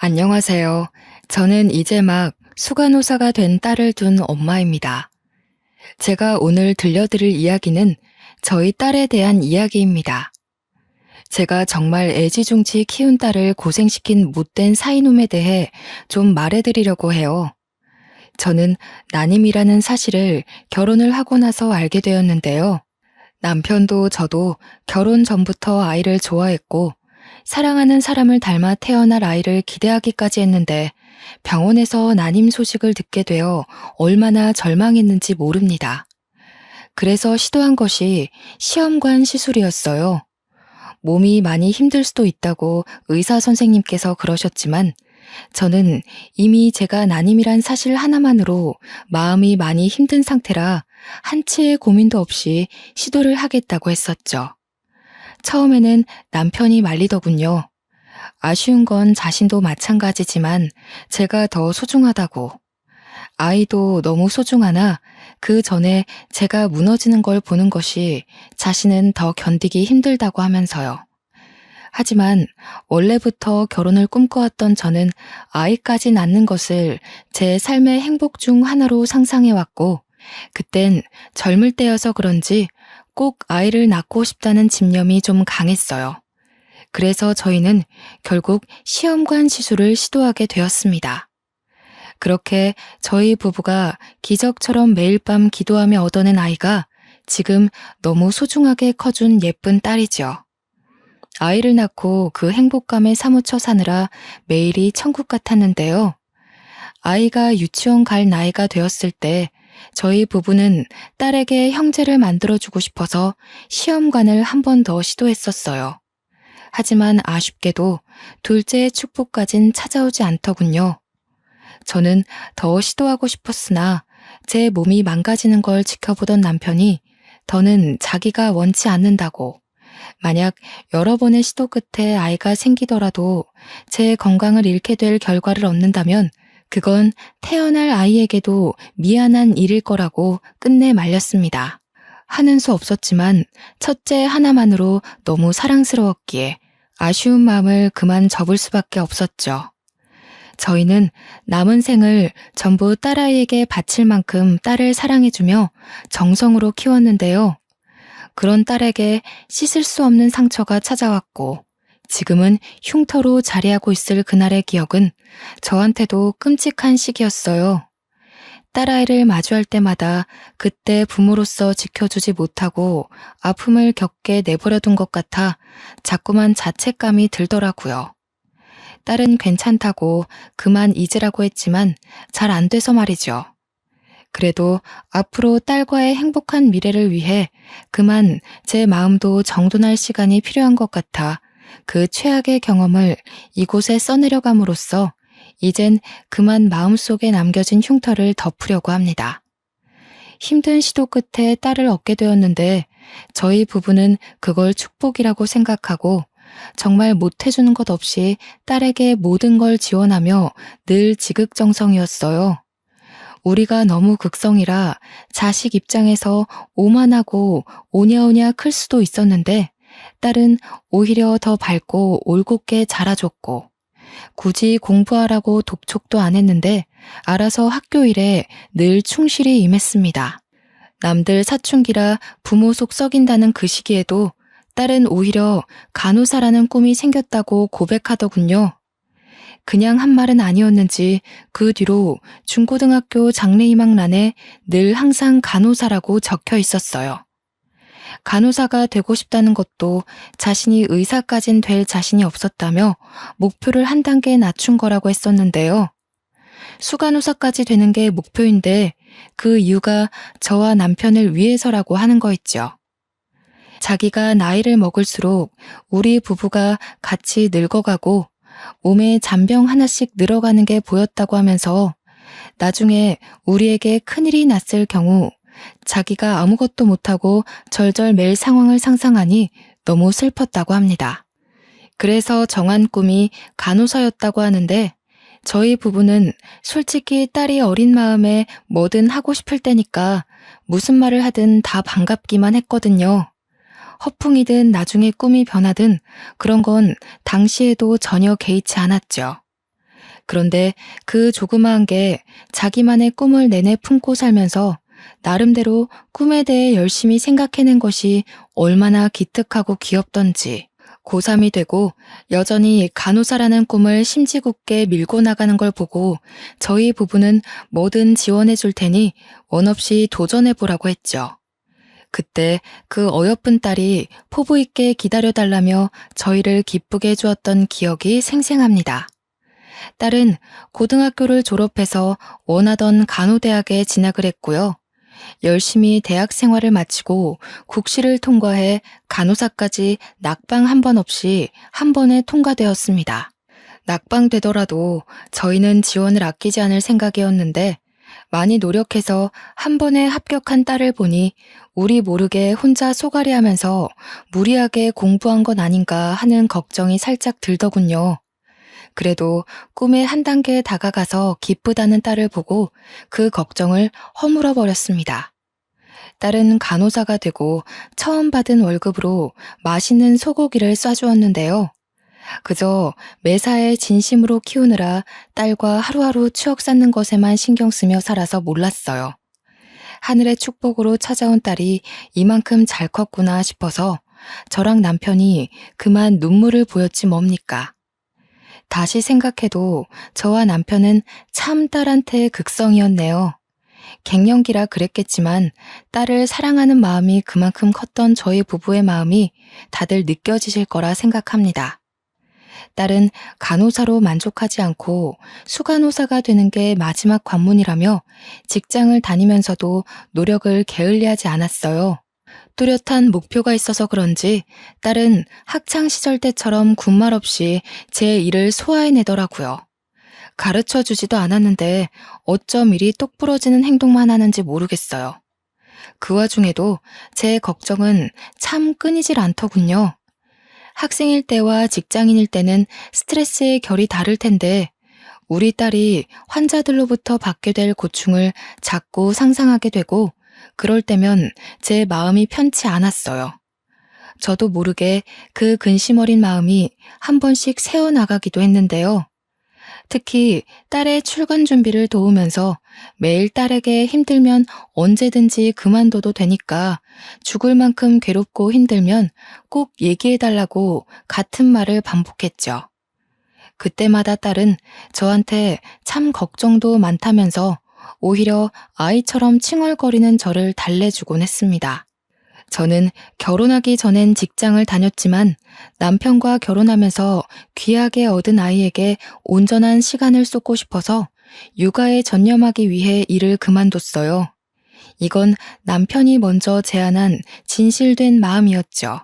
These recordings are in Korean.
안녕하세요. 저는 이제 막 수간호사가 된 딸을 둔 엄마입니다. 제가 오늘 들려드릴 이야기는 저희 딸에 대한 이야기입니다. 제가 정말 애지중지 키운 딸을 고생시킨 못된 사이놈에 대해 좀 말해드리려고 해요. 저는 난임이라는 사실을 결혼을 하고 나서 알게 되었는데요. 남편도 저도 결혼 전부터 아이를 좋아했고 사랑하는 사람을 닮아 태어날 아이를 기대하기까지 했는데 병원에서 난임 소식을 듣게 되어 얼마나 절망했는지 모릅니다. 그래서 시도한 것이 시험관 시술이었어요. 몸이 많이 힘들 수도 있다고 의사 선생님께서 그러셨지만 저는 이미 제가 난임이란 사실 하나만으로 마음이 많이 힘든 상태라 한치의 고민도 없이 시도를 하겠다고 했었죠. 처음에는 남편이 말리더군요. 아쉬운 건 자신도 마찬가지지만 제가 더 소중하다고. 아이도 너무 소중하나 그 전에 제가 무너지는 걸 보는 것이 자신은 더 견디기 힘들다고 하면서요. 하지만 원래부터 결혼을 꿈꿔왔던 저는 아이까지 낳는 것을 제 삶의 행복 중 하나로 상상해왔고, 그땐 젊을 때여서 그런지 꼭 아이를 낳고 싶다는 집념이 좀 강했어요. 그래서 저희는 결국 시험관 시술을 시도하게 되었습니다. 그렇게 저희 부부가 기적처럼 매일 밤 기도하며 얻어낸 아이가 지금 너무 소중하게 커준 예쁜 딸이죠. 아이를 낳고 그 행복감에 사무쳐 사느라 매일이 천국 같았는데요. 아이가 유치원 갈 나이가 되었을 때 저희 부부는 딸에게 형제를 만들어주고 싶어서 시험관을 한 번 더 시도했었어요. 하지만 아쉽게도 둘째의 축복까진 찾아오지 않더군요. 저는 더 시도하고 싶었으나 제 몸이 망가지는 걸 지켜보던 남편이 더는 자기가 원치 않는다고, 만약 여러 번의 시도 끝에 아이가 생기더라도 제 건강을 잃게 될 결과를 얻는다면 그건 태어날 아이에게도 미안한 일일 거라고 끝내 말렸습니다. 하는 수 없었지만 첫째 하나만으로 너무 사랑스러웠기에 아쉬운 마음을 그만 접을 수밖에 없었죠. 저희는 남은 생을 전부 딸아이에게 바칠 만큼 딸을 사랑해주며 정성으로 키웠는데요. 그런 딸에게 씻을 수 없는 상처가 찾아왔고 지금은 흉터로 자리하고 있을 그날의 기억은 저한테도 끔찍한 시기였어요. 딸아이를 마주할 때마다 그때 부모로서 지켜주지 못하고 아픔을 겪게 내버려둔 것 같아 자꾸만 자책감이 들더라고요. 딸은 괜찮다고 그만 잊으라고 했지만 잘 안 돼서 말이죠. 그래도 앞으로 딸과의 행복한 미래를 위해 그만 제 마음도 정돈할 시간이 필요한 것 같아 그 최악의 경험을 이곳에 써내려감으로써 이젠 그만 마음속에 남겨진 흉터를 덮으려고 합니다. 힘든 시도 끝에 딸을 얻게 되었는데 저희 부부는 그걸 축복이라고 생각하고 정말 못해주는 것 없이 딸에게 모든 걸 지원하며 늘 지극정성이었어요. 우리가 너무 극성이라 자식 입장에서 오만하고 오냐오냐 클 수도 있었는데 딸은 오히려 더 밝고 올곧게 자라줬고 굳이 공부하라고 독촉도 안 했는데 알아서 학교 일에 늘 충실히 임했습니다. 남들 사춘기라 부모 속 썩인다는 그 시기에도 딸은 오히려 간호사라는 꿈이 생겼다고 고백하더군요. 그냥 한 말은 아니었는지 그 뒤로 중고등학교 장래희망란에 늘 항상 간호사라고 적혀 있었어요. 간호사가 되고 싶다는 것도 자신이 의사까진 될 자신이 없었다며 목표를 한 단계 낮춘 거라고 했었는데요. 수간호사까지 되는 게 목표인데 그 이유가 저와 남편을 위해서라고 하는 거 있죠. 자기가 나이를 먹을수록 우리 부부가 같이 늙어가고 몸에 잔병 하나씩 늘어가는 게 보였다고 하면서 나중에 우리에게 큰일이 났을 경우 자기가 아무것도 못하고 절절 맬 상황을 상상하니 너무 슬펐다고 합니다. 그래서 정한 꿈이 간호사였다고 하는데 저희 부부는 솔직히 딸이 어린 마음에 뭐든 하고 싶을 때니까 무슨 말을 하든 다 반갑기만 했거든요. 허풍이든 나중에 꿈이 변하든 그런 건 당시에도 전혀 개의치 않았죠. 그런데 그 조그마한 게 자기만의 꿈을 내내 품고 살면서 나름대로 꿈에 대해 열심히 생각해낸 것이 얼마나 기특하고 귀엽던지. 고3이 되고 여전히 간호사라는 꿈을 심지궂게 밀고 나가는 걸 보고 저희 부부는 뭐든 지원해 줄 테니 원 없이 도전해 보라고 했죠. 그때 그 어여쁜 딸이 포부 있게 기다려달라며 저희를 기쁘게 해주었던 기억이 생생합니다. 딸은 고등학교를 졸업해서 원하던 간호대학에 진학을 했고요. 열심히 대학 생활을 마치고 국시를 통과해 간호사까지 낙방 한 번 없이 한 번에 통과되었습니다. 낙방되더라도 저희는 지원을 아끼지 않을 생각이었는데 많이 노력해서 한 번에 합격한 딸을 보니 우리 모르게 혼자 소갈이하면서 무리하게 공부한 건 아닌가 하는 걱정이 살짝 들더군요. 그래도 꿈에 한 단계 다가가서 기쁘다는 딸을 보고 그 걱정을 허물어 버렸습니다. 딸은 간호사가 되고 처음 받은 월급으로 맛있는 소고기를 싸주었는데요. 그저 매사에 진심으로 키우느라 딸과 하루하루 추억 쌓는 것에만 신경 쓰며 살아서 몰랐어요. 하늘의 축복으로 찾아온 딸이 이만큼 잘 컸구나 싶어서 저랑 남편이 그만 눈물을 보였지 뭡니까. 다시 생각해도 저와 남편은 참 딸한테 극성이었네요. 갱년기라 그랬겠지만 딸을 사랑하는 마음이 그만큼 컸던 저희 부부의 마음이 다들 느껴지실 거라 생각합니다. 딸은 간호사로 만족하지 않고 수간호사가 되는 게 마지막 관문이라며 직장을 다니면서도 노력을 게을리하지 않았어요. 뚜렷한 목표가 있어서 그런지 딸은 학창 시절 때처럼 군말 없이 제 일을 소화해내더라고요. 가르쳐 주지도 않았는데 어쩜 이리 똑부러지는 행동만 하는지 모르겠어요. 그 와중에도 제 걱정은 참 끊이질 않더군요. 학생일 때와 직장인일 때는 스트레스의 결이 다를 텐데 우리 딸이 환자들로부터 받게 될 고충을 자꾸 상상하게 되고 그럴 때면 제 마음이 편치 않았어요. 저도 모르게 그 근심 어린 마음이 한 번씩 새어나가기도 했는데요. 특히 딸의 출근 준비를 도우면서 매일 딸에게 힘들면 언제든지 그만둬도 되니까 죽을 만큼 괴롭고 힘들면 꼭 얘기해달라고 같은 말을 반복했죠. 그때마다 딸은 저한테 참 걱정도 많다면서 오히려 아이처럼 칭얼거리는 저를 달래주곤 했습니다. 저는 결혼하기 전엔 직장을 다녔지만 남편과 결혼하면서 귀하게 얻은 아이에게 온전한 시간을 쏟고 싶어서 육아에 전념하기 위해 일을 그만뒀어요. 이건 남편이 먼저 제안한 진실된 마음이었죠.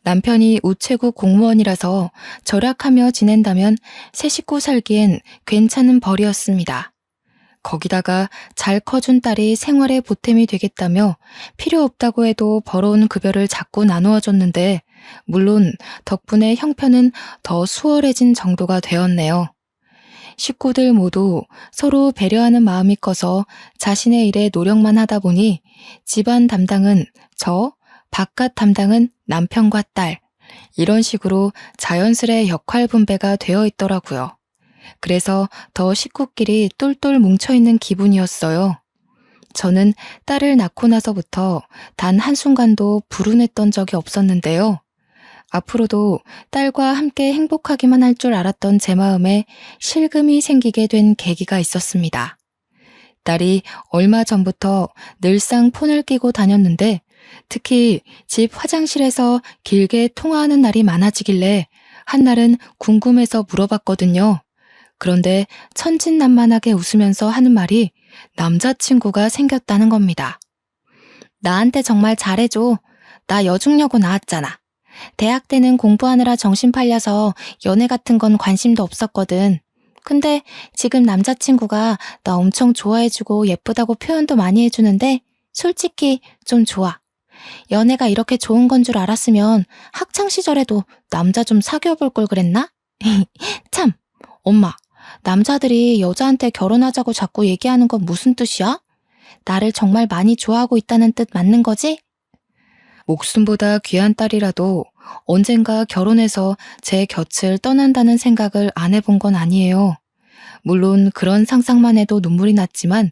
남편이 우체국 공무원이라서 절약하며 지낸다면 새 식구 살기엔 괜찮은 벌이었습니다. 거기다가 잘 커준 딸이 생활에 보탬이 되겠다며 필요 없다고 해도 벌어온 급여를 자꾸 나누어 줬는데 물론 덕분에 형편은 더 수월해진 정도가 되었네요. 식구들 모두 서로 배려하는 마음이 커서 자신의 일에 노력만 하다 보니 집안 담당은 저, 바깥 담당은 남편과 딸, 이런 식으로 자연스레 역할 분배가 되어 있더라고요. 그래서 더 식구끼리 똘똘 뭉쳐있는 기분이었어요. 저는 딸을 낳고 나서부터 단 한순간도 불운했던 적이 없었는데요. 앞으로도 딸과 함께 행복하기만 할 줄 알았던 제 마음에 실금이 생기게 된 계기가 있었습니다. 딸이 얼마 전부터 늘상 폰을 끼고 다녔는데 특히 집 화장실에서 길게 통화하는 날이 많아지길래 한날은 궁금해서 물어봤거든요. 그런데 천진난만하게 웃으면서 하는 말이 남자친구가 생겼다는 겁니다. 나한테 정말 잘해줘. 나 여중여고 나왔잖아. 대학 때는 공부하느라 정신 팔려서 연애 같은 건 관심도 없었거든. 근데 지금 남자친구가 나 엄청 좋아해주고 예쁘다고 표현도 많이 해주는데 솔직히 좀 좋아. 연애가 이렇게 좋은 건 줄 알았으면 학창 시절에도 남자 좀 사귀어 볼 걸 그랬나? 참, 엄마. 남자들이 여자한테 결혼하자고 자꾸 얘기하는 건 무슨 뜻이야? 나를 정말 많이 좋아하고 있다는 뜻 맞는 거지? 목숨보다 귀한 딸이라도 언젠가 결혼해서 제 곁을 떠난다는 생각을 안 해본 건 아니에요. 물론 그런 상상만 해도 눈물이 났지만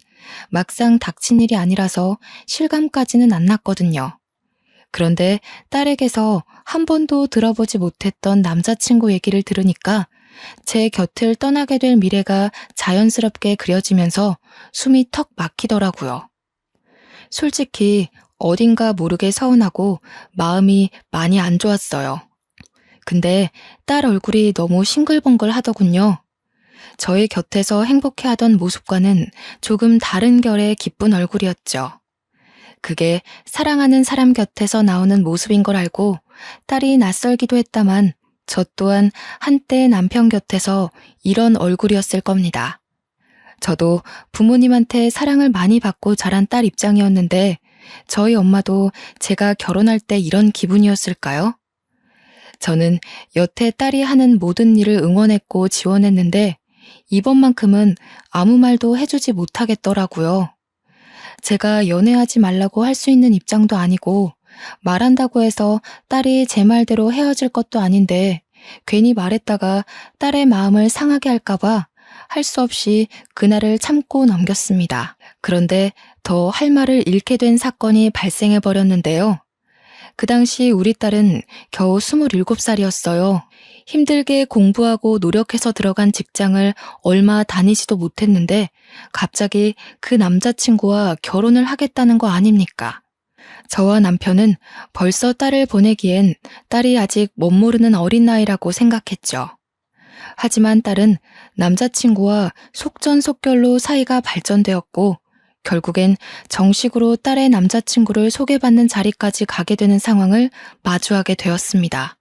막상 닥친 일이 아니라서 실감까지는 안 났거든요. 그런데 딸에게서 한 번도 들어보지 못했던 남자친구 얘기를 들으니까 제 곁을 떠나게 될 미래가 자연스럽게 그려지면서 숨이 턱 막히더라고요. 솔직히 어딘가 모르게 서운하고 마음이 많이 안 좋았어요. 근데 딸 얼굴이 너무 싱글벙글 하더군요. 저의 곁에서 행복해하던 모습과는 조금 다른 결의 기쁜 얼굴이었죠. 그게 사랑하는 사람 곁에서 나오는 모습인 걸 알고 딸이 낯설기도 했다만 저 또한 한때 남편 곁에서 이런 얼굴이었을 겁니다. 저도 부모님한테 사랑을 많이 받고 자란 딸 입장이었는데 저희 엄마도 제가 결혼할 때 이런 기분이었을까요? 저는 여태 딸이 하는 모든 일을 응원했고 지원했는데 이번만큼은 아무 말도 해주지 못하겠더라고요. 제가 연애하지 말라고 할 수 있는 입장도 아니고 말한다고 해서 딸이 제 말대로 헤어질 것도 아닌데 괜히 말했다가 딸의 마음을 상하게 할까봐 할 수 없이 그날을 참고 넘겼습니다. 그런데 더 할 말을 잃게 된 사건이 발생해 버렸는데요. 그 당시 우리 딸은 겨우 27살이었어요. 힘들게 공부하고 노력해서 들어간 직장을 얼마 다니지도 못했는데 갑자기 그 남자친구와 결혼을 하겠다는 거 아닙니까? 저와 남편은 벌써 딸을 보내기엔 딸이 아직 멋모르는 어린 나이라고 생각했죠. 하지만 딸은 남자친구와 속전속결로 사이가 발전되었고 결국엔 정식으로 딸의 남자친구를 소개받는 자리까지 가게 되는 상황을 마주하게 되었습니다.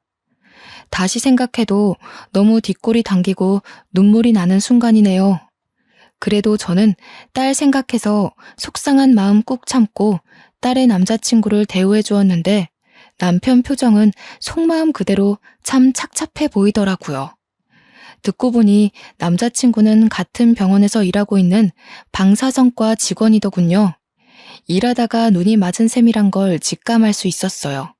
다시 생각해도 너무 뒷골이 당기고 눈물이 나는 순간이네요. 그래도 저는 딸 생각해서 속상한 마음 꾹 참고 딸의 남자친구를 대우해 주었는데 남편 표정은 속마음 그대로 참 착잡해 보이더라고요. 듣고 보니 남자친구는 같은 병원에서 일하고 있는 방사선과 직원이더군요. 일하다가 눈이 맞은 셈이란 걸 직감할 수 있었어요.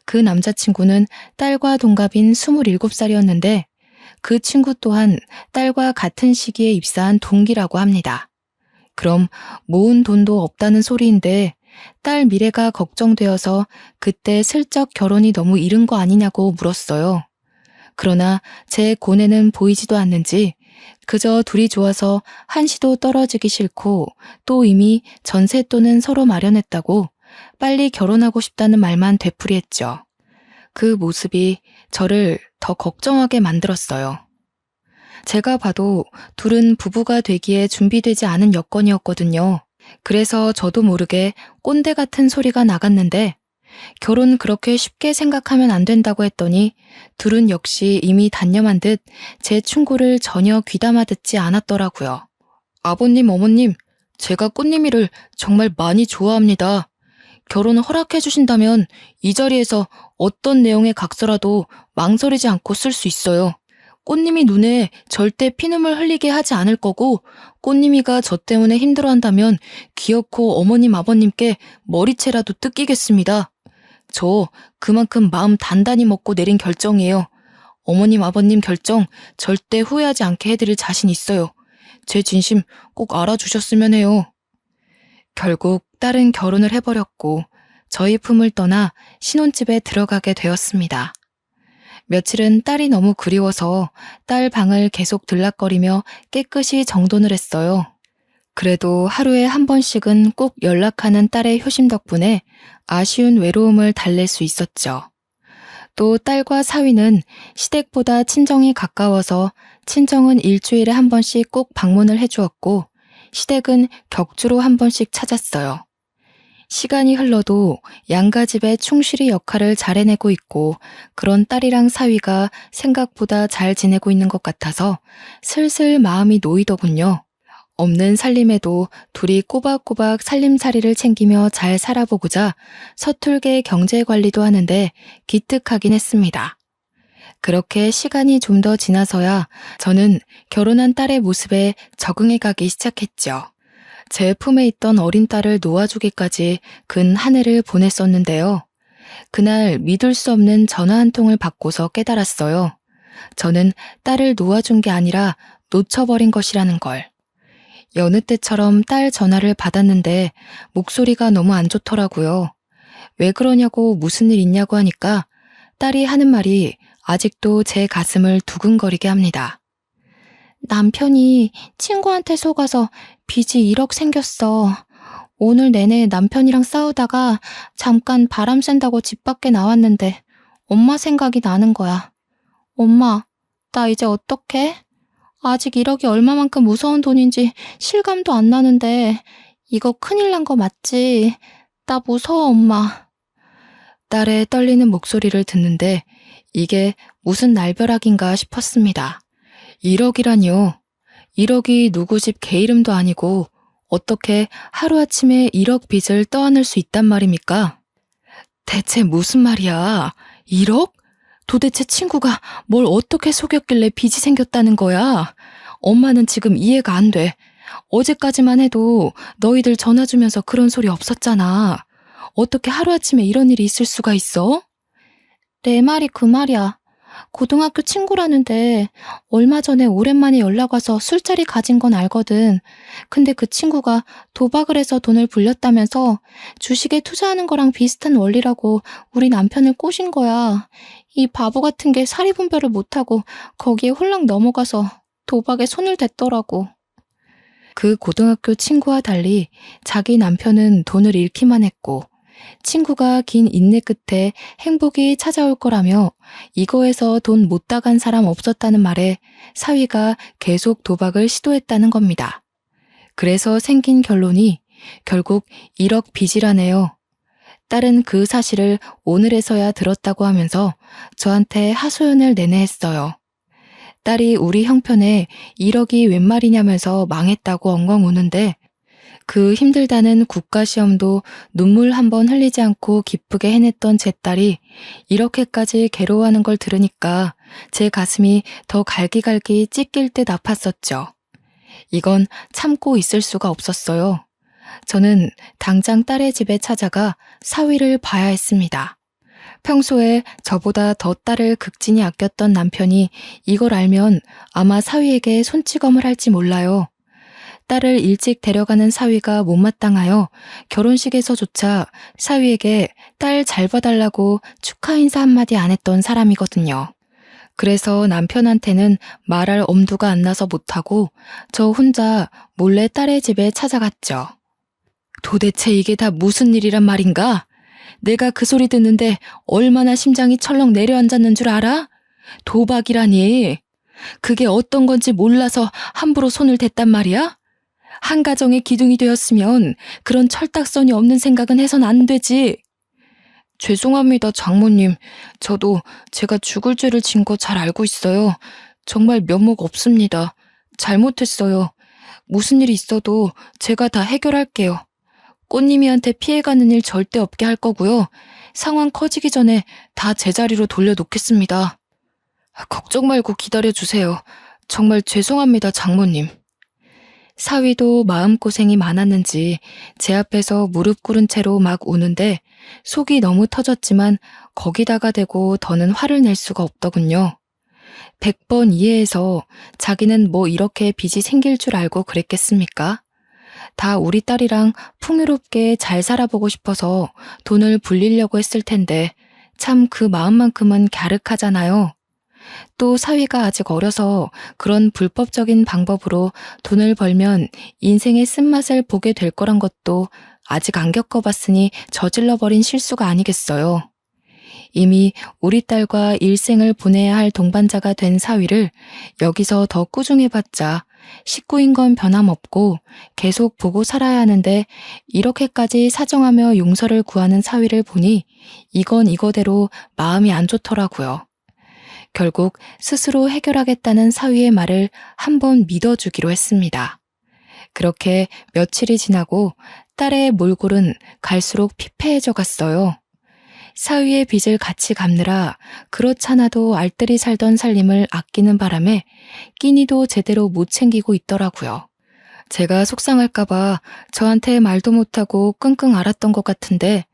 그 남자친구는 딸과 동갑인 27살이었는데 그 친구 또한 딸과 같은 시기에 입사한 동기라고 합니다. 그럼 모은 돈도 없다는 소리인데 딸 미래가 걱정되어서 그때 슬쩍 결혼이 너무 이른 거 아니냐고 물었어요. 그러나 제 고뇌는 보이지도 않는지 그저 둘이 좋아서 한시도 떨어지기 싫고 또 이미 전셋돈은 서로 마련했다고 빨리 결혼하고 싶다는 말만 되풀이했죠. 그 모습이 저를 더 걱정하게 만들었어요. 제가 봐도 둘은 부부가 되기에 준비되지 않은 여건이었거든요. 그래서 저도 모르게 꼰대 같은 소리가 나갔는데 결혼 그렇게 쉽게 생각하면 안 된다고 했더니 둘은 역시 이미 단념한 듯 제 충고를 전혀 귀담아 듣지 않았더라고요. 아버님, 어머님, 제가 꽃님이를 정말 많이 좋아합니다. 결혼을 허락해 주신다면 이 자리에서 어떤 내용의 각서라도 망설이지 않고 쓸 수 있어요. 꽃님이 눈에 절대 피눈물 흘리게 하지 않을 거고 꽃님이가 저 때문에 힘들어한다면 기어코 어머님, 아버님께 머리채라도 뜯기겠습니다. 저 그만큼 마음 단단히 먹고 내린 결정이에요. 어머님, 아버님 결정 절대 후회하지 않게 해드릴 자신 있어요. 제 진심 꼭 알아주셨으면 해요. 결국 딸은 결혼을 해버렸고 저희 품을 떠나 신혼집에 들어가게 되었습니다. 며칠은 딸이 너무 그리워서 딸 방을 계속 들락거리며 깨끗이 정돈을 했어요. 그래도 하루에 한 번씩은 꼭 연락하는 딸의 효심 덕분에 아쉬운 외로움을 달랠 수 있었죠. 또 딸과 사위는 시댁보다 친정이 가까워서 친정은 일주일에 한 번씩 꼭 방문을 해주었고 시댁은 격주로 한 번씩 찾았어요. 시간이 흘러도 양가 집에 충실히 역할을 잘 해내고 있고 그런 딸이랑 사위가 생각보다 잘 지내고 있는 것 같아서 슬슬 마음이 놓이더군요. 없는 살림에도 둘이 꼬박꼬박 살림살이를 챙기며 잘 살아보고자 서툴게 경제관리도 하는데 기특하긴 했습니다. 그렇게 시간이 좀 더 지나서야 저는 결혼한 딸의 모습에 적응해가기 시작했죠. 제 품에 있던 어린 딸을 놓아주기까지 근 한 해를 보냈었는데요. 그날 믿을 수 없는 전화 한 통을 받고서 깨달았어요. 저는 딸을 놓아준 게 아니라 놓쳐버린 것이라는 걸. 여느 때처럼 딸 전화를 받았는데 목소리가 너무 안 좋더라고요. 왜 그러냐고 무슨 일 있냐고 하니까 딸이 하는 말이 아직도 제 가슴을 두근거리게 합니다. 남편이 친구한테 속아서 빚이 1억 생겼어. 오늘 내내 남편이랑 싸우다가 잠깐 바람 쐰다고 집 밖에 나왔는데 엄마 생각이 나는 거야. 엄마, 나 이제 어떡해? 아직 1억이 얼마만큼 무서운 돈인지 실감도 안 나는데 이거 큰일 난 거 맞지? 나 무서워, 엄마. 딸의 떨리는 목소리를 듣는데 이게 무슨 날벼락인가 싶었습니다. 1억이라뇨. 1억이 누구 집 개 이름도 아니고 어떻게 하루아침에 1억 빚을 떠안을 수 있단 말입니까? 대체 무슨 말이야? 1억? 도대체 친구가 뭘 어떻게 속였길래 빚이 생겼다는 거야? 엄마는 지금 이해가 안 돼. 어제까지만 해도 너희들 전화 주면서 그런 소리 없었잖아. 어떻게 하루아침에 이런 일이 있을 수가 있어? 내 말이 그 말이야. 고등학교 친구라는데 얼마 전에 오랜만에 연락 와서 술자리 가진 건 알거든. 근데 그 친구가 도박을 해서 돈을 불렸다면서 주식에 투자하는 거랑 비슷한 원리라고 우리 남편을 꼬신 거야. 이 바보 같은 게 사리분별을 못하고 거기에 홀랑 넘어가서 도박에 손을 댔더라고. 그 고등학교 친구와 달리 자기 남편은 돈을 잃기만 했고 친구가 긴 인내 끝에 행복이 찾아올 거라며 이거에서 돈 못 따간 사람 없었다는 말에 사위가 계속 도박을 시도했다는 겁니다. 그래서 생긴 결론이 결국 1억 빚이라네요. 딸은 그 사실을 오늘에서야 들었다고 하면서 저한테 하소연을 내내 했어요. 딸이 우리 형편에 1억이 웬 말이냐면서 망했다고 엉엉 우는데 그 힘들다는 국가시험도 눈물 한 번 흘리지 않고 기쁘게 해냈던 제 딸이 이렇게까지 괴로워하는 걸 들으니까 제 가슴이 더 갈기갈기 찢길 듯 아팠었죠. 이건 참고 있을 수가 없었어요. 저는 당장 딸의 집에 찾아가 사위를 봐야 했습니다. 평소에 저보다 더 딸을 극진히 아꼈던 남편이 이걸 알면 아마 사위에게 손찌검을 할지 몰라요. 딸을 일찍 데려가는 사위가 못마땅하여 결혼식에서조차 사위에게 딸 잘 봐달라고 축하 인사 한마디 안 했던 사람이거든요. 그래서 남편한테는 말할 엄두가 안 나서 못하고 저 혼자 몰래 딸의 집에 찾아갔죠. 도대체 이게 다 무슨 일이란 말인가? 내가 그 소리 듣는데 얼마나 심장이 철렁 내려앉았는 줄 알아? 도박이라니. 그게 어떤 건지 몰라서 함부로 손을 댔단 말이야? 한 가정의 기둥이 되었으면 그런 철딱선이 없는 생각은 해선 안 되지. 죄송합니다, 장모님. 저도 제가 죽을 죄를 진 거 잘 알고 있어요. 정말 면목 없습니다. 잘못했어요. 무슨 일이 있어도 제가 다 해결할게요. 꽃님이한테 피해가는 일 절대 없게 할 거고요. 상황 커지기 전에 다 제자리로 돌려놓겠습니다. 걱정 말고 기다려주세요. 정말 죄송합니다, 장모님. 사위도 마음고생이 많았는지 제 앞에서 무릎 꿇은 채로 막 우는데 속이 너무 터졌지만 거기다가 대고 더는 화를 낼 수가 없더군요. 100번 이해해서 자기는 뭐 이렇게 빚이 생길 줄 알고 그랬겠습니까? 다 우리 딸이랑 풍요롭게 잘 살아보고 싶어서 돈을 불리려고 했을 텐데 참 그 마음만큼은 갸륵하잖아요. 또 사위가 아직 어려서 그런 불법적인 방법으로 돈을 벌면 인생의 쓴맛을 보게 될 거란 것도 아직 안 겪어봤으니 저질러버린 실수가 아니겠어요. 이미 우리 딸과 일생을 보내야 할 동반자가 된 사위를 여기서 더 꾸중해봤자 식구인 건 변함없고 계속 보고 살아야 하는데 이렇게까지 사정하며 용서를 구하는 사위를 보니 이건 이거대로 마음이 안 좋더라고요. 결국 스스로 해결하겠다는 사위의 말을 한번 믿어주기로 했습니다. 그렇게 며칠이 지나고 딸의 몰골은 갈수록 피폐해져 갔어요. 사위의 빚을 같이 갚느라 그렇잖아도 알뜰히 살던 살림을 아끼는 바람에 끼니도 제대로 못 챙기고 있더라고요. 제가 속상할까봐 저한테 말도 못하고 끙끙 앓았던 것 같은데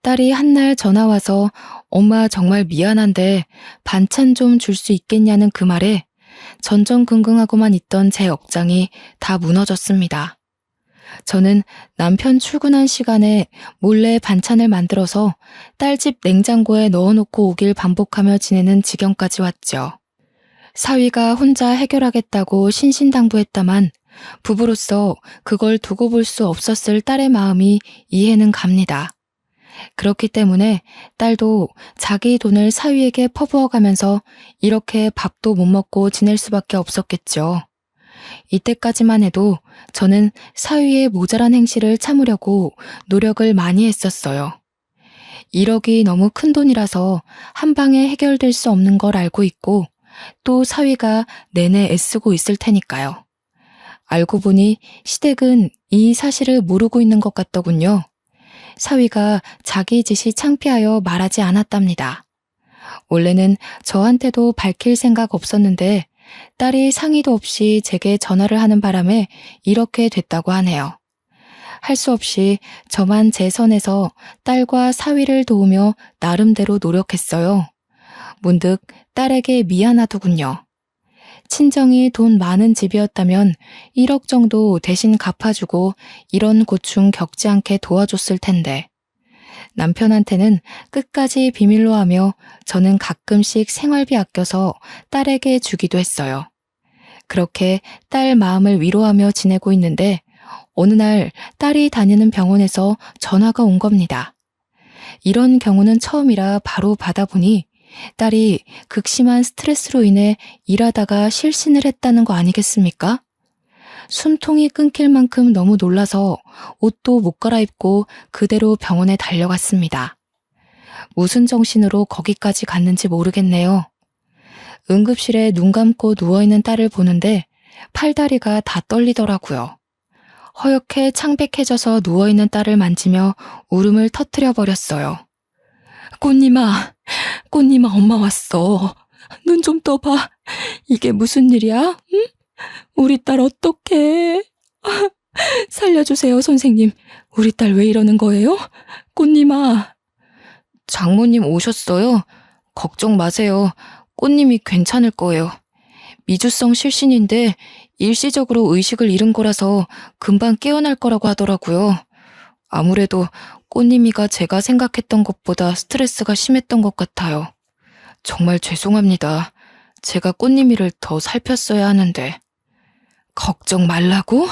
딸이 한날 전화와서 엄마 정말 미안한데 반찬 좀 줄 수 있겠냐는 그 말에 전전긍긍하고만 있던 제 억장이 다 무너졌습니다. 저는 남편 출근한 시간에 몰래 반찬을 만들어서 딸집 냉장고에 넣어놓고 오길 반복하며 지내는 지경까지 왔죠. 사위가 혼자 해결하겠다고 신신당부했다만 부부로서 그걸 두고 볼 수 없었을 딸의 마음이 이해는 갑니다. 그렇기 때문에 딸도 자기 돈을 사위에게 퍼부어가면서 이렇게 밥도 못 먹고 지낼 수밖에 없었겠죠. 이때까지만 해도 저는 사위의 모자란 행실을 참으려고 노력을 많이 했었어요. 1억이 너무 큰 돈이라서 한 방에 해결될 수 없는 걸 알고 있고 또 사위가 내내 애쓰고 있을 테니까요. 알고 보니 시댁은 이 사실을 모르고 있는 것 같더군요. 사위가 자기 짓이 창피하여 말하지 않았답니다. 원래는 저한테도 밝힐 생각 없었는데 딸이 상의도 없이 제게 전화를 하는 바람에 이렇게 됐다고 하네요. 할 수 없이 저만 제 선에서 딸과 사위를 도우며 나름대로 노력했어요. 문득 딸에게 미안하더군요. 친정이 돈 많은 집이었다면 1억 정도 대신 갚아주고 이런 고충 겪지 않게 도와줬을 텐데 남편한테는 끝까지 비밀로 하며 저는 가끔씩 생활비 아껴서 딸에게 주기도 했어요. 그렇게 딸 마음을 위로하며 지내고 있는데 어느 날 딸이 다니는 병원에서 전화가 온 겁니다. 이런 경우는 처음이라 바로 받아보니 딸이 극심한 스트레스로 인해 일하다가 실신을 했다는 거 아니겠습니까? 숨통이 끊길 만큼 너무 놀라서 옷도 못 갈아입고 그대로 병원에 달려갔습니다. 무슨 정신으로 거기까지 갔는지 모르겠네요. 응급실에 눈 감고 누워있는 딸을 보는데 팔다리가 다 떨리더라고요. 허옇게 창백해져서 누워있는 딸을 만지며 울음을 터뜨려 버렸어요. 꽃님아, 꽃님아 엄마 왔어. 눈 좀 떠봐. 이게 무슨 일이야? 응? 우리 딸 어떡해? 살려주세요, 선생님. 우리 딸 왜 이러는 거예요? 꽃님아. 장모님 오셨어요? 걱정 마세요. 꽃님이 괜찮을 거예요. 미주성 실신인데 일시적으로 의식을 잃은 거라서 금방 깨어날 거라고 하더라고요. 아무래도 꽃님이가 제가 생각했던 것보다 스트레스가 심했던 것 같아요. 정말 죄송합니다. 제가 꽃님이를 더 살폈어야 하는데. 걱정 말라고?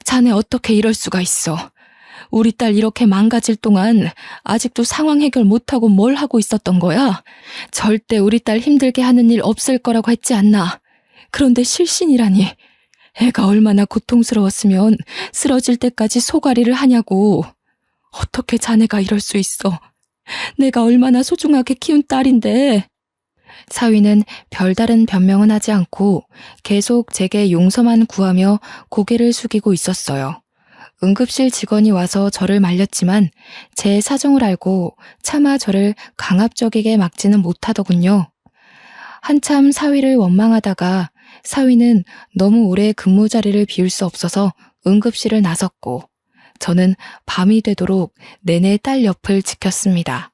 자네 어떻게 이럴 수가 있어. 우리 딸 이렇게 망가질 동안 아직도 상황 해결 못하고 뭘 하고 있었던 거야? 절대 우리 딸 힘들게 하는 일 없을 거라고 했지 않나. 그런데 실신이라니. 애가 얼마나 고통스러웠으면 쓰러질 때까지 소가리를 하냐고. 어떻게 자네가 이럴 수 있어. 내가 얼마나 소중하게 키운 딸인데. 사위는 별다른 변명은 하지 않고 계속 제게 용서만 구하며 고개를 숙이고 있었어요. 응급실 직원이 와서 저를 말렸지만 제 사정을 알고 차마 저를 강압적이게 막지는 못하더군요. 한참 사위를 원망하다가 사위는 너무 오래 근무 자리를 비울 수 없어서 응급실을 나섰고 저는 밤이 되도록 내내 딸 옆을 지켰습니다.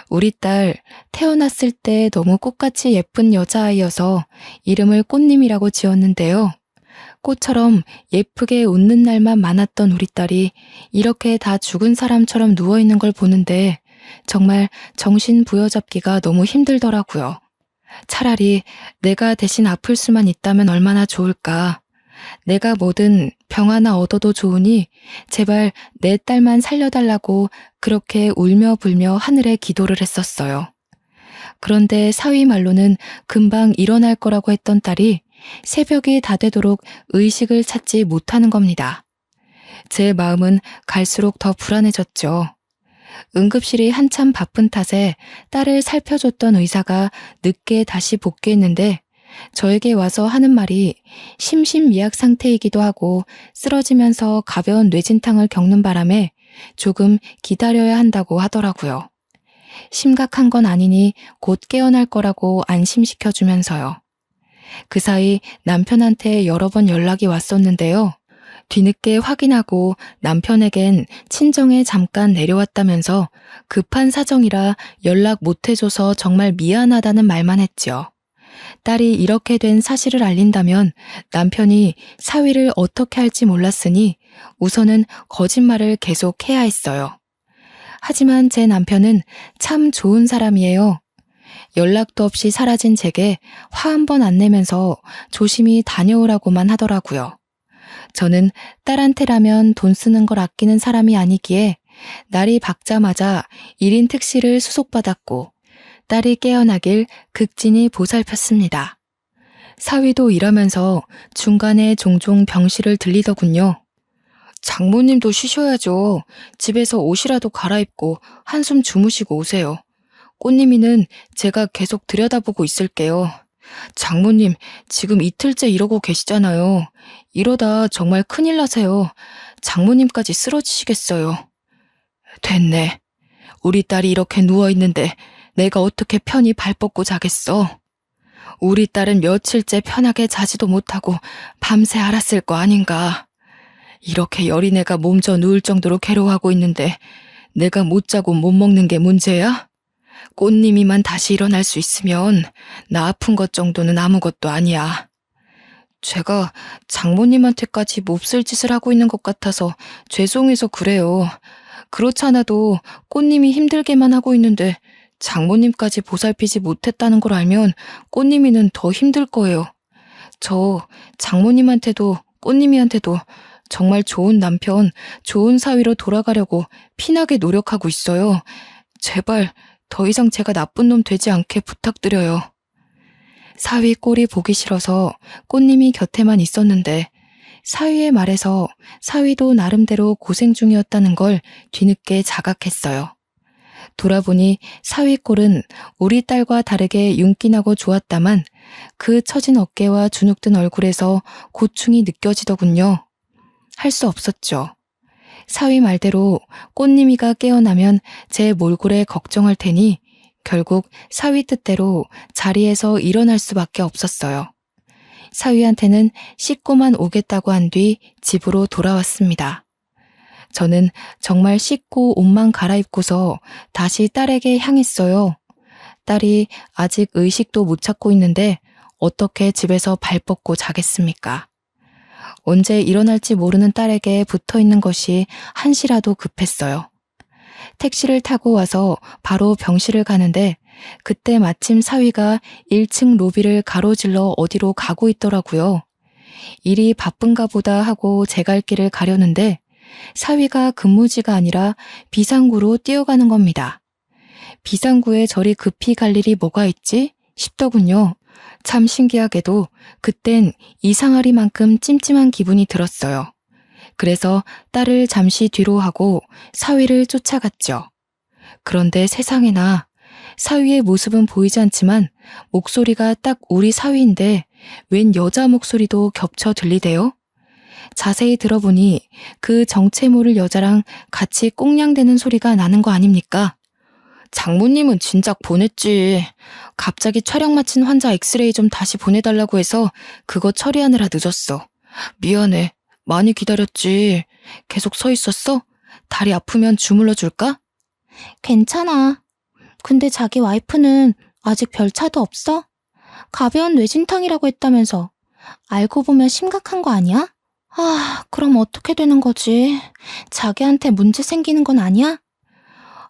우리 딸 태어났을 때 너무 꽃같이 예쁜 여자아이여서 이름을 꽃님이라고 지었는데요. 꽃처럼 예쁘게 웃는 날만 많았던 우리 딸이 이렇게 다 죽은 사람처럼 누워있는 걸 보는데 정말 정신 부여잡기가 너무 힘들더라고요. 차라리 내가 대신 아플 수만 있다면 얼마나 좋을까. 내가 뭐든 병 하나 얻어도 좋으니 제발 내 딸만 살려달라고 그렇게 울며 불며 하늘에 기도를 했었어요. 그런데 사위 말로는 금방 일어날 거라고 했던 딸이 새벽이 다 되도록 의식을 찾지 못하는 겁니다. 제 마음은 갈수록 더 불안해졌죠. 응급실이 한참 바쁜 탓에 딸을 살펴줬던 의사가 늦게 다시 복귀했는데 저에게 와서 하는 말이 심신미약 상태이기도 하고 쓰러지면서 가벼운 뇌진탕을 겪는 바람에 조금 기다려야 한다고 하더라고요. 심각한 건 아니니 곧 깨어날 거라고 안심시켜주면서요. 그 사이 남편한테 여러 번 연락이 왔었는데요. 뒤늦게 확인하고 남편에겐 친정에 잠깐 내려왔다면서 급한 사정이라 연락 못 해줘서 정말 미안하다는 말만 했죠. 딸이 이렇게 된 사실을 알린다면 남편이 사위를 어떻게 할지 몰랐으니 우선은 거짓말을 계속해야 했어요. 하지만 제 남편은 참 좋은 사람이에요. 연락도 없이 사라진 제게 화 한 번 안 내면서 조심히 다녀오라고만 하더라고요. 저는 딸한테라면 돈 쓰는 걸 아끼는 사람이 아니기에 날이 밝자마자 1인 택시를 수속받았고 딸이 깨어나길 극진히 보살폈습니다. 사위도 일하면서 중간에 종종 병실을 들리더군요. 장모님도 쉬셔야죠. 집에서 옷이라도 갈아입고 한숨 주무시고 오세요. 꽃님이는 제가 계속 들여다보고 있을게요. 장모님, 지금 이틀째 이러고 계시잖아요. 이러다 정말 큰일 나세요. 장모님까지 쓰러지시겠어요. 됐네. 우리 딸이 이렇게 누워있는데 내가 어떻게 편히 발 뻗고 자겠어. 우리 딸은 며칠째 편하게 자지도 못하고 밤새 앓았을 거 아닌가. 이렇게 여린애가 몸져 누울 정도로 괴로워하고 있는데 내가 못 자고 못 먹는 게 문제야? 꽃님이만 다시 일어날 수 있으면 나 아픈 것 정도는 아무것도 아니야. 제가 장모님한테까지 몹쓸 짓을 하고 있는 것 같아서 죄송해서 그래요. 그렇지 않아도 꽃님이 힘들게만 하고 있는데 장모님까지 보살피지 못했다는 걸 알면 꽃님이는 더 힘들 거예요. 저 장모님한테도 꽃님이한테도 정말 좋은 남편, 좋은 사위로 돌아가려고 피나게 노력하고 있어요. 제발 더 이상 제가 나쁜 놈 되지 않게 부탁드려요. 사위 꼴이 보기 싫어서 꽃님이 곁에만 있었는데 사위의 말에서 사위도 나름대로 고생 중이었다는 걸 뒤늦게 자각했어요. 돌아보니 사위 꼴은 우리 딸과 다르게 윤기나고 좋았다만 그 처진 어깨와 주눅든 얼굴에서 고충이 느껴지더군요. 할 수 없었죠. 사위 말대로 꽃님이가 깨어나면 제 몰골에 걱정할 테니 결국 사위 뜻대로 자리에서 일어날 수밖에 없었어요. 사위한테는 씻고만 오겠다고 한 뒤 집으로 돌아왔습니다. 저는 정말 씻고 옷만 갈아입고서 다시 딸에게 향했어요. 딸이 아직 의식도 못 찾고 있는데 어떻게 집에서 발 뻗고 자겠습니까? 언제 일어날지 모르는 딸에게 붙어있는 것이 한시라도 급했어요. 택시를 타고 와서 바로 병실을 가는데 그때 마침 사위가 1층 로비를 가로질러 어디로 가고 있더라고요. 일이 바쁜가 보다 하고 제 갈 길을 가려는데 사위가 근무지가 아니라 비상구로 뛰어가는 겁니다. 비상구에 저리 급히 갈 일이 뭐가 있지 싶더군요. 참 신기하게도 그땐 이상하리만큼 찜찜한 기분이 들었어요. 그래서 딸을 잠시 뒤로 하고 사위를 쫓아갔죠. 그런데 세상에나 사위의 모습은 보이지 않지만 목소리가 딱 우리 사위인데 웬 여자 목소리도 겹쳐 들리대요? 자세히 들어보니 그 정체 모를 여자랑 같이 꽁냥대는 소리가 나는 거 아닙니까? 장모님은 진작 보냈지. 갑자기 촬영 마친 환자 엑스레이 좀 다시 보내달라고 해서 그거 처리하느라 늦었어. 미안해. 많이 기다렸지. 계속 서 있었어? 다리 아프면 주물러 줄까? 괜찮아. 근데 자기 와이프는 아직 별 차도 없어? 가벼운 뇌진탕이라고 했다면서. 알고 보면 심각한 거 아니야? 아, 그럼 어떻게 되는 거지? 자기한테 문제 생기는 건 아니야?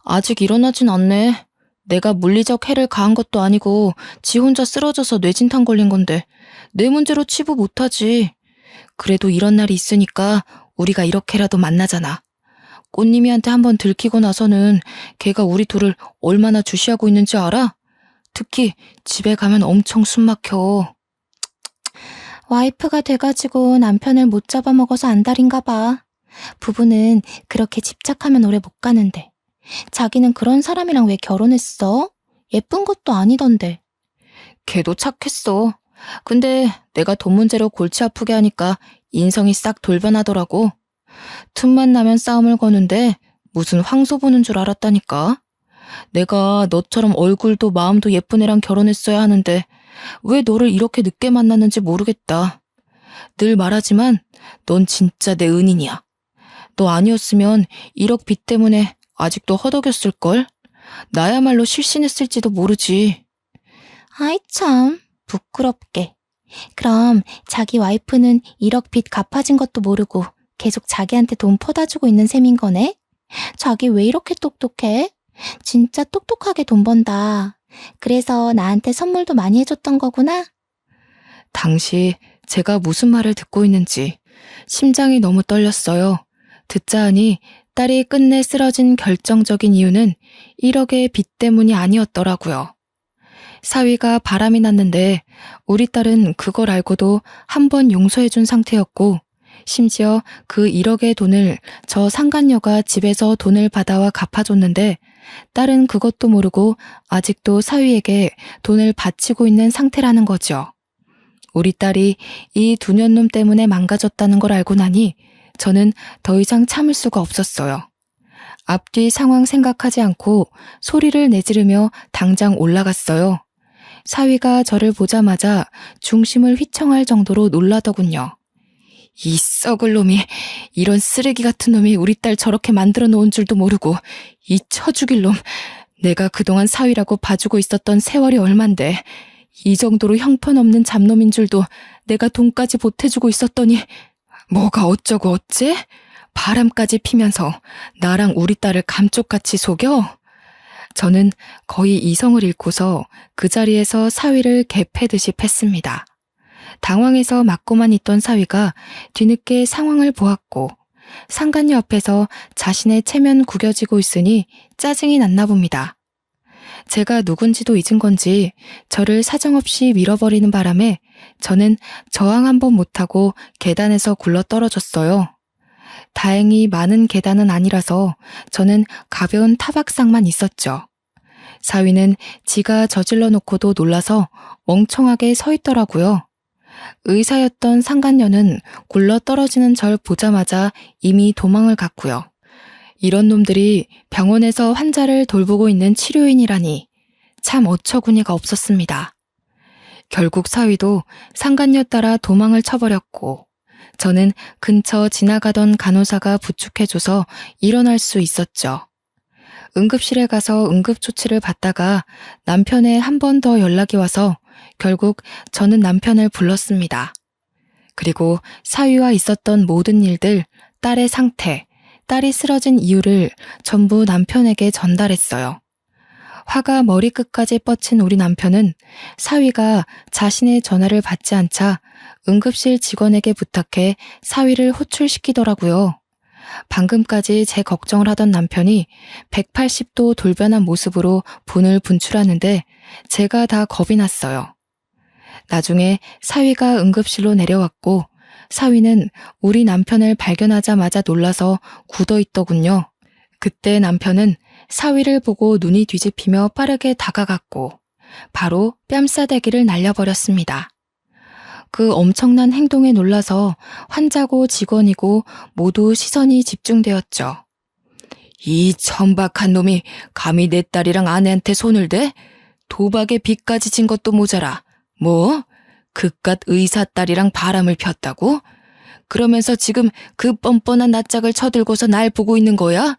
아직 일어나진 않네. 내가 물리적 해를 가한 것도 아니고 지 혼자 쓰러져서 뇌진탕 걸린 건데 내 문제로 치부 못하지. 그래도 이런 날이 있으니까 우리가 이렇게라도 만나잖아. 꽃님이한테 한번 들키고 나서는 걔가 우리 둘을 얼마나 주시하고 있는지 알아? 특히 집에 가면 엄청 숨 막혀. 와이프가 돼가지고 남편을 못 잡아먹어서 안달인가 봐. 부부는 그렇게 집착하면 오래 못 가는데. 자기는 그런 사람이랑 왜 결혼했어? 예쁜 것도 아니던데. 걔도 착했어. 근데 내가 돈 문제로 골치 아프게 하니까 인성이 싹 돌변하더라고. 틈만 나면 싸움을 거는데 무슨 황소 보는 줄 알았다니까. 내가 너처럼 얼굴도 마음도 예쁜 애랑 결혼했어야 하는데 왜 너를 이렇게 늦게 만났는지 모르겠다. 늘 말하지만 넌 진짜 내 은인이야. 너 아니었으면 1억 빚 때문에 아직도 허덕였을걸? 나야말로 실신했을지도 모르지. 아이 참, 부끄럽게. 그럼 자기 와이프는 1억 빚 갚아진 것도 모르고 계속 자기한테 돈 퍼다 주고 있는 셈인 거네? 자기 왜 이렇게 똑똑해? 진짜 똑똑하게 돈 번다. 그래서 나한테 선물도 많이 해줬던 거구나? 당시 제가 무슨 말을 듣고 있는지 심장이 너무 떨렸어요. 듣자 하니 딸이 끝내 쓰러진 결정적인 이유는 1억의 빚 때문이 아니었더라고요. 사위가 바람이 났는데 우리 딸은 그걸 알고도 한 번 용서해준 상태였고 심지어 그 1억의 돈을 저 상간녀가 집에서 돈을 받아와 갚아줬는데 딸은 그것도 모르고 아직도 사위에게 돈을 바치고 있는 상태라는 거죠. 우리 딸이 이 두 년놈 때문에 망가졌다는 걸 알고 나니 저는 더 이상 참을 수가 없었어요. 앞뒤 상황 생각하지 않고 소리를 내지르며 당장 올라갔어요. 사위가 저를 보자마자 중심을 휘청할 정도로 놀라더군요. 이 썩을 놈이, 이런 쓰레기 같은 놈이 우리 딸 저렇게 만들어 놓은 줄도 모르고, 이 처죽일 놈, 내가 그동안 사위라고 봐주고 있었던 세월이 얼만데 이 정도로 형편없는 잡놈인 줄도 내가 돈까지 보태주고 있었더니 뭐가 어쩌고 어째? 바람까지 피면서 나랑 우리 딸을 감쪽같이 속여? 저는 거의 이성을 잃고서 그 자리에서 사위를 개패듯이 팼습니다. 당황해서 맞고만 있던 사위가 뒤늦게 상황을 보았고 상간녀 앞에서 자신의 체면 구겨지고 있으니 짜증이 났나 봅니다. 제가 누군지도 잊은 건지 저를 사정없이 밀어버리는 바람에 저는 저항 한번 못하고 계단에서 굴러 떨어졌어요. 다행히 많은 계단은 아니라서 저는 가벼운 타박상만 있었죠. 사위는 지가 저질러 놓고도 놀라서 멍청하게 서 있더라고요. 의사였던 상간녀는 굴러 떨어지는 절 보자마자 이미 도망을 갔고요. 이런 놈들이 병원에서 환자를 돌보고 있는 치료인이라니 참 어처구니가 없었습니다. 결국 사위도 상간녀 따라 도망을 쳐버렸고 저는 근처 지나가던 간호사가 부축해줘서 일어날 수 있었죠. 응급실에 가서 응급조치를 받다가 남편의 한 번 더 연락이 와서 결국 저는 남편을 불렀습니다. 그리고 사위와 있었던 모든 일들, 딸의 상태, 딸이 쓰러진 이유를 전부 남편에게 전달했어요. 화가 머리끝까지 뻗친 우리 남편은 사위가 자신의 전화를 받지 않자 응급실 직원에게 부탁해 사위를 호출시키더라고요. 방금까지 제 걱정을 하던 남편이 180도 돌변한 모습으로 분을 분출하는데 제가 다 겁이 났어요. 나중에 사위가 응급실로 내려왔고 사위는 우리 남편을 발견하자마자 놀라서 굳어있더군요. 그때 남편은 사위를 보고 눈이 뒤집히며 빠르게 다가갔고 바로 뺨싸대기를 날려버렸습니다. 그 엄청난 행동에 놀라서 환자고 직원이고 모두 시선이 집중되었죠. 이 천박한 놈이 감히 내 딸이랑 아내한테 손을 대? 도박에 빚까지 진 것도 모자라. 뭐? 그깟 의사 딸이랑 바람을 폈다고? 그러면서 지금 그 뻔뻔한 낯짝을 쳐들고서 날 보고 있는 거야?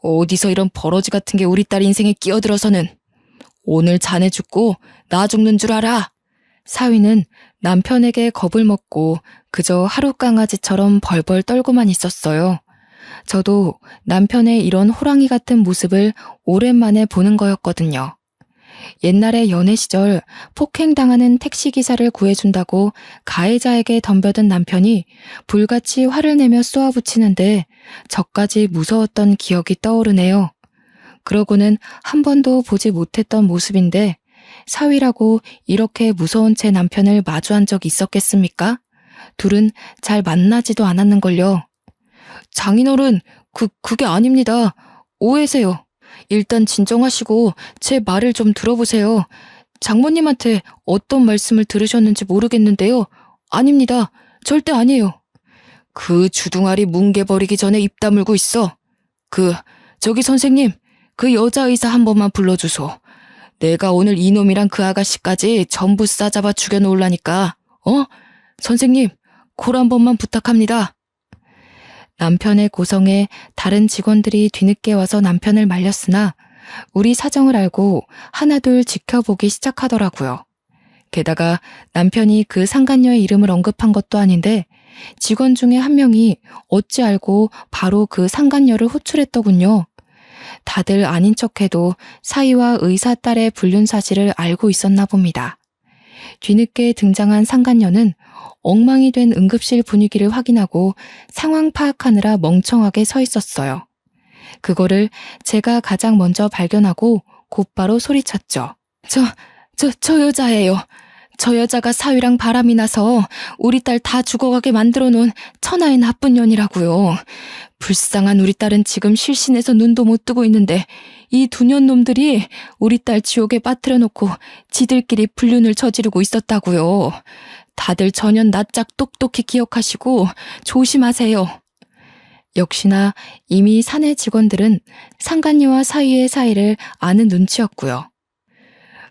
어디서 이런 버러지 같은 게 우리 딸 인생에 끼어들어서는. 오늘 자네 죽고 나 죽는 줄 알아. 사위는 남편에게 겁을 먹고 그저 하루 강아지처럼 벌벌 떨고만 있었어요. 저도 남편의 이런 호랑이 같은 모습을 오랜만에 보는 거였거든요. 옛날에 연애 시절 폭행당하는 택시기사를 구해준다고 가해자에게 덤벼든 남편이 불같이 화를 내며 쏘아붙이는데 저까지 무서웠던 기억이 떠오르네요. 그러고는 한 번도 보지 못했던 모습인데 사위라고 이렇게 무서운 제 남편을 마주한 적 있었겠습니까? 둘은 잘 만나지도 않았는걸요. 장인어른, 그게 아닙니다. 오해세요. 일단 진정하시고 제 말을 좀 들어보세요. 장모님한테 어떤 말씀을 들으셨는지 모르겠는데요. 아닙니다. 절대 아니에요. 그 주둥아리 뭉개버리기 전에 입 다물고 있어. 저기 선생님, 그 여자 의사 한 번만 불러주소. 내가 오늘 이놈이랑 그 아가씨까지 전부 싸잡아 죽여놓으려니까. 선생님, 콜 한 번만 부탁합니다. 남편의 고성에 다른 직원들이 뒤늦게 와서 남편을 말렸으나 우리 사정을 알고 하나둘 지켜보기 시작하더라고요. 게다가 남편이 그 상간녀의 이름을 언급한 것도 아닌데 직원 중에 한 명이 어찌 알고 바로 그 상간녀를 호출했더군요. 다들 아닌 척해도 사위와 의사 딸의 불륜 사실을 알고 있었나 봅니다. 뒤늦게 등장한 상간녀는 엉망이 된 응급실 분위기를 확인하고 상황 파악하느라 멍청하게 서 있었어요. 그거를 제가 가장 먼저 발견하고 곧바로 소리쳤죠. 저 여자예요. 저 여자가 사위랑 바람이 나서 우리 딸 다 죽어가게 만들어 놓은 천하의 나쁜 년이라고요. 불쌍한 우리 딸은 지금 실신해서 눈도 못 뜨고 있는데 이 두 년 놈들이 우리 딸 지옥에 빠뜨려 놓고 지들끼리 불륜을 저지르고 있었다고요. 다들 전연 낯짝 똑똑히 기억하시고 조심하세요. 역시나 이미 사내 직원들은 상간녀와 사위의 사이를 아는 눈치였고요.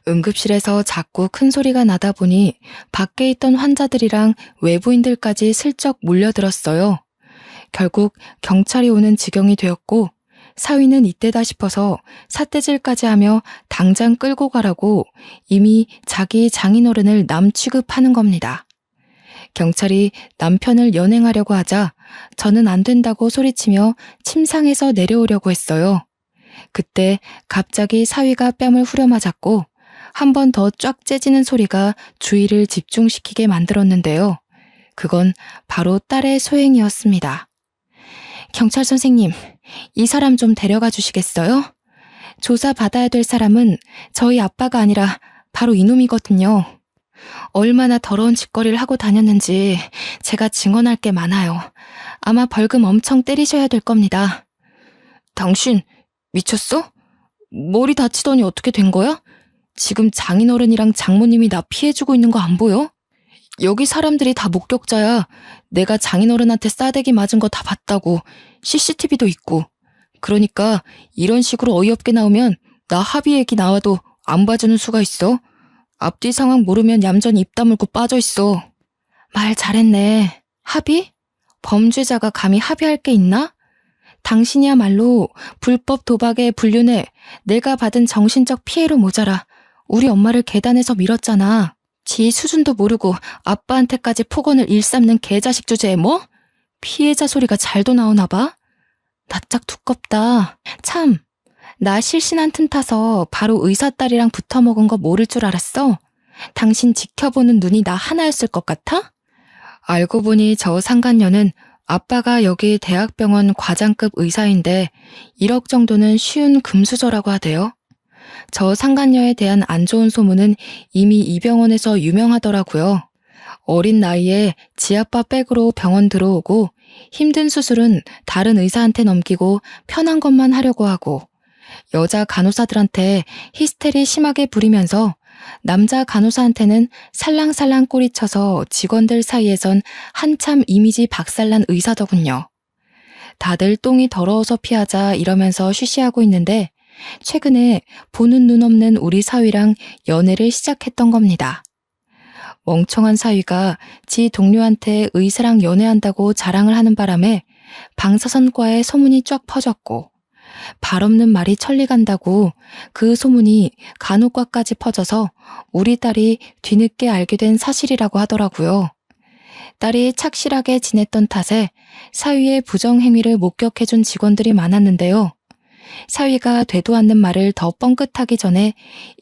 응급실에서 자꾸 큰 소리가 나다 보니 밖에 있던 환자들이랑 외부인들까지 슬쩍 몰려들었어요. 결국 경찰이 오는 지경이 되었고 사위는 이때다 싶어서 삿대질까지 하며 당장 끌고 가라고 이미 자기 장인어른을 남 취급하는 겁니다. 경찰이 남편을 연행하려고 하자 저는 안 된다고 소리치며 침상에서 내려오려고 했어요. 그때 갑자기 사위가 뺨을 후려맞았고 한 번 더 쫙 째지는 소리가 주의를 집중시키게 만들었는데요. 그건 바로 딸의 소행이었습니다. 경찰 선생님, 이 사람 좀 데려가 주시겠어요? 조사받아야 될 사람은 저희 아빠가 아니라 바로 이놈이거든요. 얼마나 더러운 짓거리를 하고 다녔는지 제가 증언할 게 많아요. 아마 벌금 엄청 때리셔야 될 겁니다. 당신 미쳤어? 머리 다치더니 어떻게 된 거야? 지금 장인어른이랑 장모님이 나 피해주고 있는 거 안 보여? 여기 사람들이 다 목격자야. 내가 장인어른한테 싸대기 맞은 거 다 봤다고. CCTV도 있고. 그러니까 이런 식으로 어이없게 나오면 나 합의 얘기 나와도 안 봐주는 수가 있어. 앞뒤 상황 모르면 얌전히 입 다물고 빠져있어. 말 잘했네. 합의? 범죄자가 감히 합의할 게 있나? 당신이야말로 불법 도박에 불륜해 내가 받은 정신적 피해로 모자라 우리 엄마를 계단에서 밀었잖아. 지 수준도 모르고 아빠한테까지 폭언을 일삼는 개자식 주제에 뭐? 피해자 소리가 잘도 나오나 봐? 낯짝 두껍다. 참, 나 실신한 틈 타서 바로 의사 딸이랑 붙어먹은 거 모를 줄 알았어? 당신 지켜보는 눈이 나 하나였을 것 같아? 알고 보니 저 상간녀는 아빠가 여기 대학병원 과장급 의사인데 1억 정도는 쉬운 금수저라고 하대요. 저 상간녀에 대한 안 좋은 소문은 이미 이 병원에서 유명하더라고요. 어린 나이에 지아빠 백으로 병원 들어오고 힘든 수술은 다른 의사한테 넘기고 편한 것만 하려고 하고 여자 간호사들한테 히스테리 심하게 부리면서 남자 간호사한테는 살랑살랑 꼬리쳐서 직원들 사이에선 한참 이미지 박살난 의사더군요. 다들 똥이 더러워서 피하자 이러면서 쉬쉬하고 있는데 최근에 보는 눈 없는 우리 사위랑 연애를 시작했던 겁니다. 멍청한 사위가 지 동료한테 의사랑 연애한다고 자랑을 하는 바람에 방사선과의 소문이 쫙 퍼졌고 발 없는 말이 천리 간다고 그 소문이 간호과까지 퍼져서 우리 딸이 뒤늦게 알게 된 사실이라고 하더라고요. 딸이 착실하게 지냈던 탓에 사위의 부정행위를 목격해준 직원들이 많았는데요. 사위가 되도 않는 말을 더 뻥끗하기 전에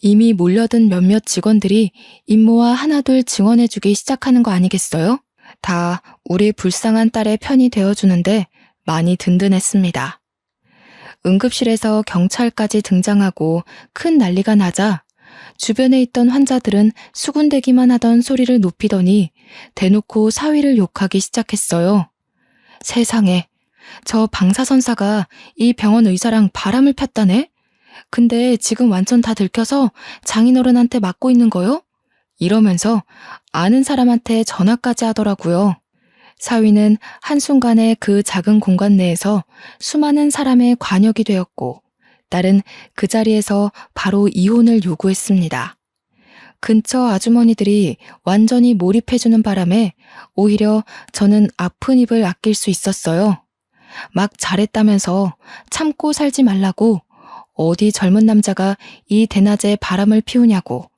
이미 몰려든 몇몇 직원들이 임모와 하나둘 증언해주기 시작하는 거 아니겠어요? 다 우리 불쌍한 딸의 편이 되어주는데 많이 든든했습니다. 응급실에서 경찰까지 등장하고 큰 난리가 나자 주변에 있던 환자들은 수군대기만 하던 소리를 높이더니 대놓고 사위를 욕하기 시작했어요. 세상에, 저 방사선사가 이 병원 의사랑 바람을 폈다네? 근데 지금 완전 다 들켜서 장인어른한테 맞고 있는 거요? 이러면서 아는 사람한테 전화까지 하더라고요. 사위는 한순간에 그 작은 공간 내에서 수많은 사람의 관역이 되었고 딸은 그 자리에서 바로 이혼을 요구했습니다. 근처 아주머니들이 완전히 몰입해주는 바람에 오히려 저는 아픈 입을 아낄 수 있었어요. 막 잘했다면서 참고 살지 말라고 어디 젊은 남자가 이 대낮에 바람을 피우냐고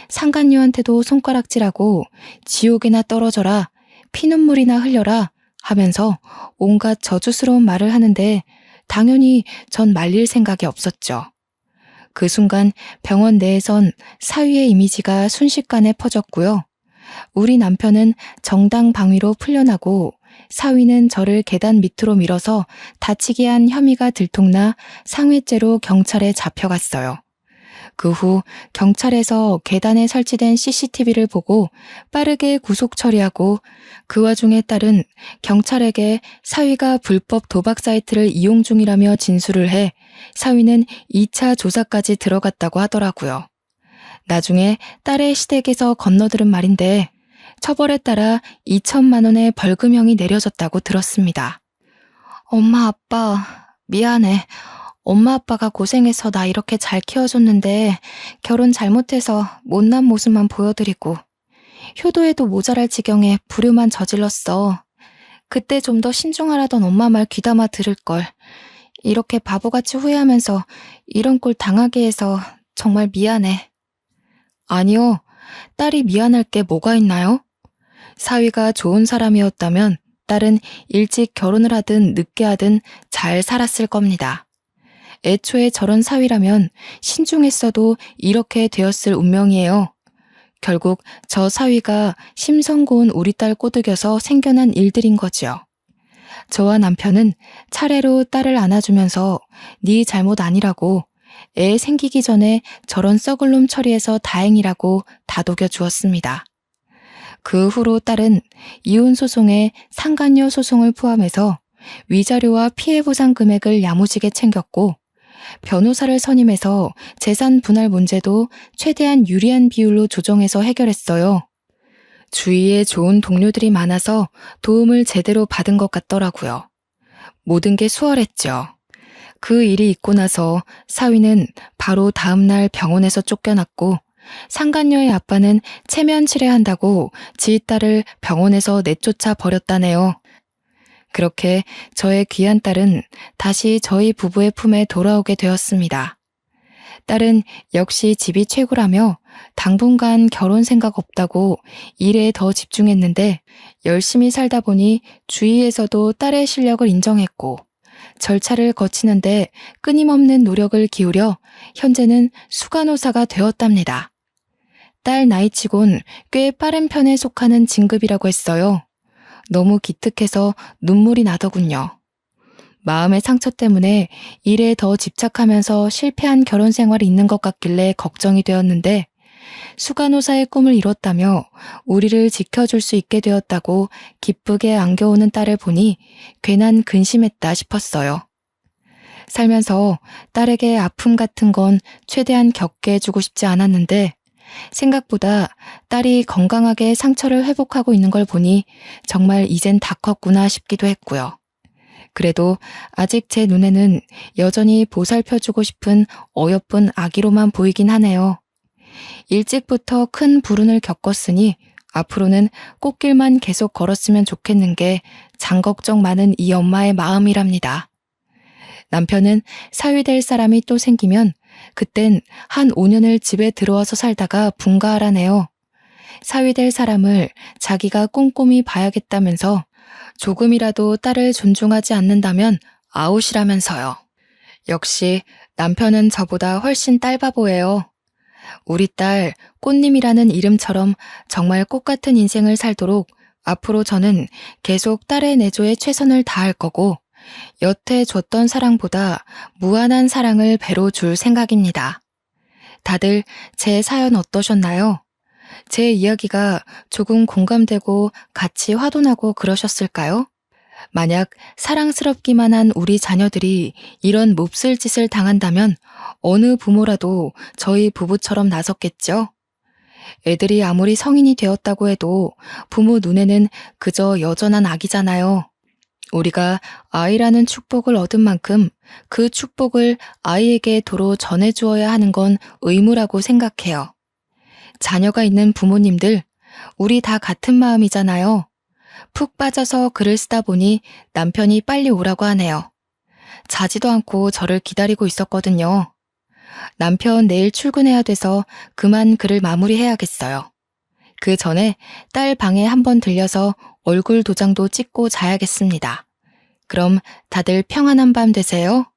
상간녀한테도 손가락질하고 지옥에나 떨어져라, 피눈물이나 흘려라 하면서 온갖 저주스러운 말을 하는데 당연히 전 말릴 생각이 없었죠. 그 순간 병원 내에선 사위의 이미지가 순식간에 퍼졌고요. 우리 남편은 정당 방위로 풀려나고 사위는 저를 계단 밑으로 밀어서 다치게 한 혐의가 들통나 상해죄로 경찰에 잡혀갔어요. 그 후 경찰에서 계단에 설치된 CCTV를 보고 빠르게 구속 처리하고 그 와중에 딸은 경찰에게 사위가 불법 도박 사이트를 이용 중이라며 진술을 해 사위는 2차 조사까지 들어갔다고 하더라고요. 나중에 딸의 시댁에서 건너들은 말인데 처벌에 따라 2천만 원의 벌금형이 내려졌다고 들었습니다. 엄마, 아빠, 미안해. 엄마 아빠가 고생해서 나 이렇게 잘 키워줬는데 결혼 잘못해서 못난 모습만 보여드리고 효도에도 모자랄 지경에 불효만 저질렀어. 그때 좀 더 신중하라던 엄마 말 귀담아 들을걸. 이렇게 바보같이 후회하면서 이런 꼴 당하게 해서 정말 미안해. 아니요. 딸이 미안할 게 뭐가 있나요? 사위가 좋은 사람이었다면 딸은 일찍 결혼을 하든 늦게 하든 잘 살았을 겁니다. 애초에 저런 사위라면 신중했어도 이렇게 되었을 운명이에요. 결국 저 사위가 심성 고운 우리 딸 꼬드겨서 생겨난 일들인 거지요. 저와 남편은 차례로 딸을 안아주면서 네 잘못 아니라고 애 생기기 전에 저런 썩을 놈 처리해서 다행이라고 다독여 주었습니다. 그 후로 딸은 이혼 소송에 상간녀 소송을 포함해서 위자료와 피해보상 금액을 야무지게 챙겼고 변호사를 선임해서 재산 분할 문제도 최대한 유리한 비율로 조정해서 해결했어요. 주위에 좋은 동료들이 많아서 도움을 제대로 받은 것 같더라고요. 모든 게 수월했죠. 그 일이 있고 나서 사위는 바로 다음날 병원에서 쫓겨났고 상간녀의 아빠는 체면 치레한다고 지 딸을 병원에서 내쫓아 버렸다네요. 그렇게 저의 귀한 딸은 다시 저희 부부의 품에 돌아오게 되었습니다. 딸은 역시 집이 최고라며 당분간 결혼 생각 없다고 일에 더 집중했는데 열심히 살다 보니 주위에서도 딸의 실력을 인정했고 절차를 거치는데 끊임없는 노력을 기울여 현재는 수간호사가 되었답니다. 딸 나이치곤 꽤 빠른 편에 속하는 진급이라고 했어요. 너무 기특해서 눈물이 나더군요. 마음의 상처 때문에 일에 더 집착하면서 실패한 결혼 생활이 있는 것 같길래 걱정이 되었는데 수간호사의 꿈을 이뤘다며 우리를 지켜줄 수 있게 되었다고 기쁘게 안겨오는 딸을 보니 괜한 근심했다 싶었어요. 살면서 딸에게 아픔 같은 건 최대한 겪게 해주고 싶지 않았는데 생각보다 딸이 건강하게 상처를 회복하고 있는 걸 보니 정말 이젠 다 컸구나 싶기도 했고요. 그래도 아직 제 눈에는 여전히 보살펴주고 싶은 어여쁜 아기로만 보이긴 하네요. 일찍부터 큰 불운을 겪었으니 앞으로는 꽃길만 계속 걸었으면 좋겠는 게 장걱정 많은 이 엄마의 마음이랍니다. 남편은 사위 될 사람이 또 생기면 그땐 한 5년을 집에 들어와서 살다가 분가하라네요. 사위 될 사람을 자기가 꼼꼼히 봐야겠다면서 조금이라도 딸을 존중하지 않는다면 아웃이라면서요. 역시 남편은 저보다 훨씬 딸바보예요. 우리 딸 꽃님이라는 이름처럼 정말 꽃같은 인생을 살도록 앞으로 저는 계속 딸의 내조에 최선을 다할 거고 여태 줬던 사랑보다 무한한 사랑을 배로 줄 생각입니다. 다들 제 사연 어떠셨나요? 제 이야기가 조금 공감되고 같이 화도 나고 그러셨을까요? 만약 사랑스럽기만 한 우리 자녀들이 이런 몹쓸 짓을 당한다면 어느 부모라도 저희 부부처럼 나섰겠죠? 애들이 아무리 성인이 되었다고 해도 부모 눈에는 그저 여전한 아기잖아요. 우리가 아이라는 축복을 얻은 만큼 그 축복을 아이에게 도로 전해주어야 하는 건 의무라고 생각해요. 자녀가 있는 부모님들, 우리 다 같은 마음이잖아요. 푹 빠져서 글을 쓰다 보니 남편이 빨리 오라고 하네요. 자지도 않고 저를 기다리고 있었거든요. 남편 내일 출근해야 돼서 그만 글을 마무리해야겠어요. 그 전에 딸 방에 한번 들려서 얼굴 도장도 찍고 자야겠습니다. 그럼 다들 평안한 밤 되세요.